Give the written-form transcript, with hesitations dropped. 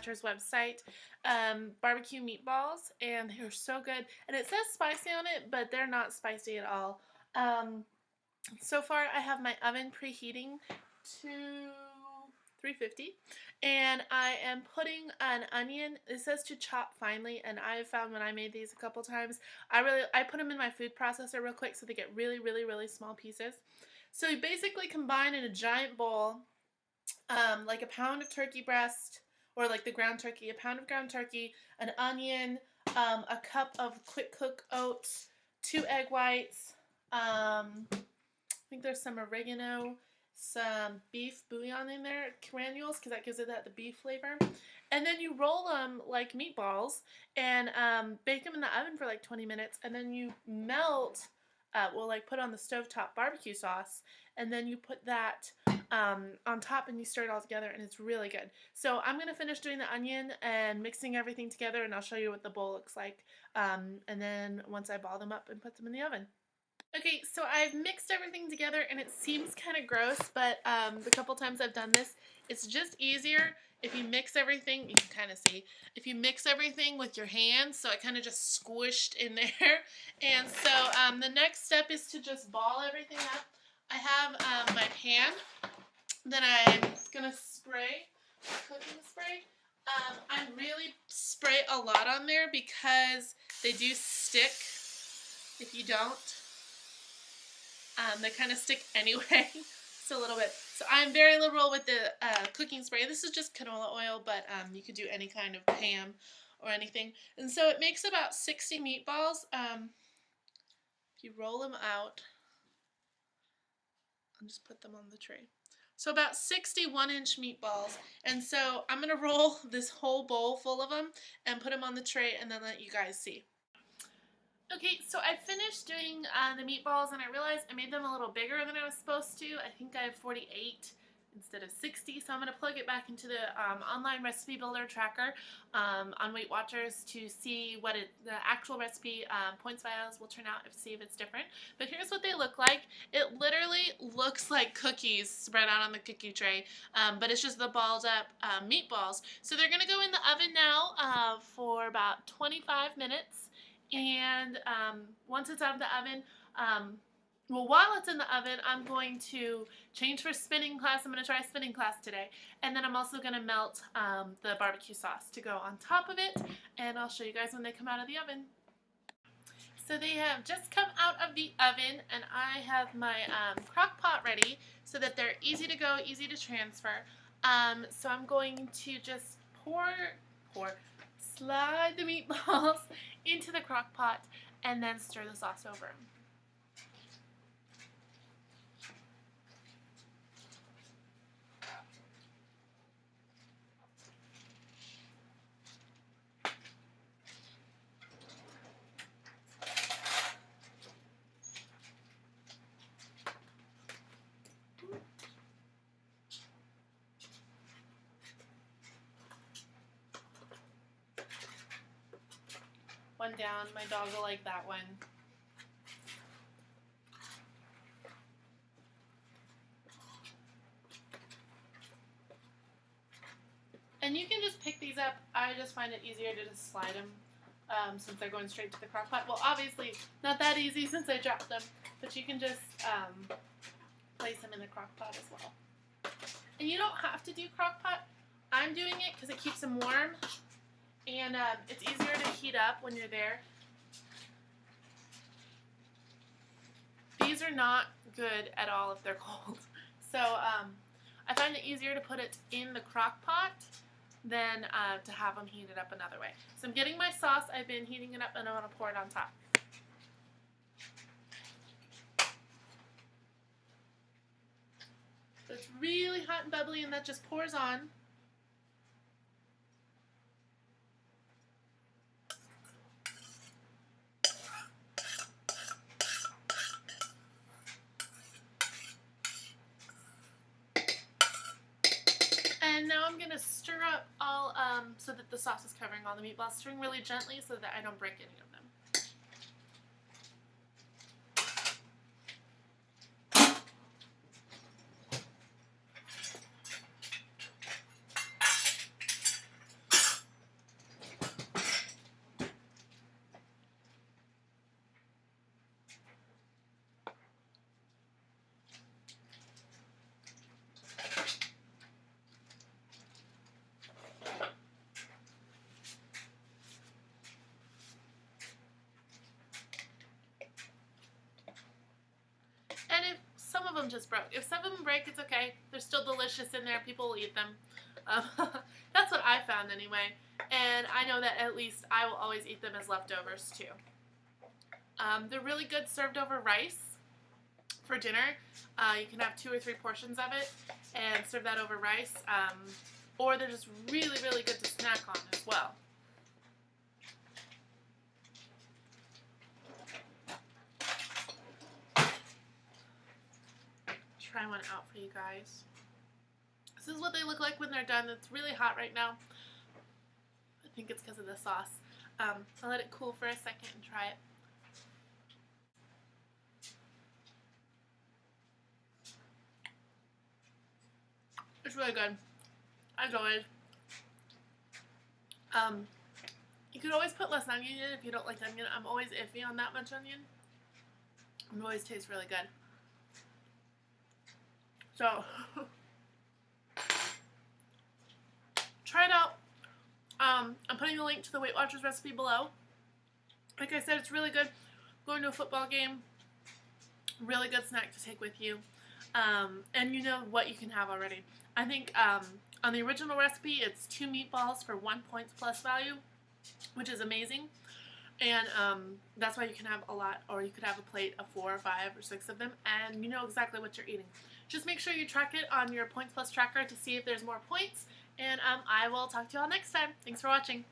Watchers website, barbecue meatballs, and they're so good. And it says spicy on it, but they're not spicy at all. So far, I have my oven preheating to 350, and I am putting an onion. It says to chop finely, and I have found when I made these a couple times, I put them in my food processor real quick so they get really, really, really small pieces. So you basically combine in a giant bowl, like a pound of turkey breast, or like the ground turkey, a pound of ground turkey, an onion, a cup of quick cook oats, 2 egg whites, I think there's some oregano, some beef bouillon in there, granules, because that gives it the beef flavor. And then you roll them like meatballs and bake them in the oven for like 20 minutes. And then you melt, like put on the stovetop barbecue sauce. And then you put that on top and you stir it all together, and it's really good. So I'm going to finish doing the onion and mixing everything together, and I'll show you what the bowl looks like. And then once I ball them up and put them in the oven. Okay, so I've mixed everything together, and it seems kind of gross, but the couple times I've done this, it's just easier if you mix everything. You can kind of see if you mix everything with your hands, so it kind of just squished in there. And so the next step is to just ball everything up. I have my pan that I'm gonna spray cooking spray. I really spray a lot on there because they do stick if you don't. They kind of stick anyway, just a little bit. So I'm very liberal with the cooking spray. This is just canola oil, but you could do any kind of ham or anything. And so it makes about 60 meatballs. If you roll them out, I'll just put them on the tray. So about 60 1-inch meatballs. And so I'm going to roll this whole bowl full of them and put them on the tray and then let you guys see. Okay, so I finished doing the meatballs, and I realized I made them a little bigger than I was supposed to. I think I have 48 instead of 60, so I'm going to plug it back into the online recipe builder tracker on Weight Watchers to see what the actual recipe points files will turn out, to see if it's different. But here's what they look like. It literally looks like cookies spread out on the cookie tray, but it's just the balled up meatballs. So they're going to go in the oven now for about 25 minutes. And once it's out of the oven, while it's in the oven, I'm going to change for spinning class. I'm going to try spinning class today. And then I'm also going to melt the barbecue sauce to go on top of it. And I'll show you guys when they come out of the oven. So they have just come out of the oven, and I have my crock pot ready so that they're easy to go, easy to transfer. So I'm going to just slide the meatballs into the crock pot and then stir the sauce over them. One down, my dog will like that one. And you can just pick these up. I just find it easier to just slide them since they're going straight to the crock pot. Well, obviously not that easy since I dropped them, but you can just place them in the crock pot as well. And you don't have to do crock pot. I'm doing it because it keeps them warm. And it's easier to heat up when you're there. These are not good at all if they're cold. So I find it easier to put it in the crock pot than to have them heated up another way. So I'm getting my sauce. I've been heating it up, and I'm going to pour it on top. So it's really hot and bubbly, and that just pours on. And now I'm going to stir up all, so that the sauce is covering all the meatballs, stirring really gently so that I don't break any of them. some of them just broke. If some of them break, it's okay. They're still delicious in there. People will eat them. That's what I found anyway. And I know that at least I will always eat them as leftovers too. They're really good served over rice for dinner. You can have 2 or 3 portions of it and serve that over rice. Or they're just really, really good to snack on as well. Try one out for you guys. This is what they look like when they're done. It's really hot right now. I think it's because of the sauce. I'll let it cool for a second and try it. It's really good, as always. You could always put less onion in if you don't like onion. I'm always iffy on that much onion. It always tastes really good. So, try it out. I'm putting the link to the Weight Watchers recipe below. Like I said, it's really good. Going to a football game, really good snack to take with you. And you know what you can have already. I think on the original recipe, it's 2 meatballs for 1 point plus value, which is amazing. And that's why you can have a lot, or you could have a plate of 4 or 5 or 6 of them, and you know exactly what you're eating. Just make sure you track it on your Points Plus tracker to see if there's more points, and I will talk to you all next time. Thanks for watching.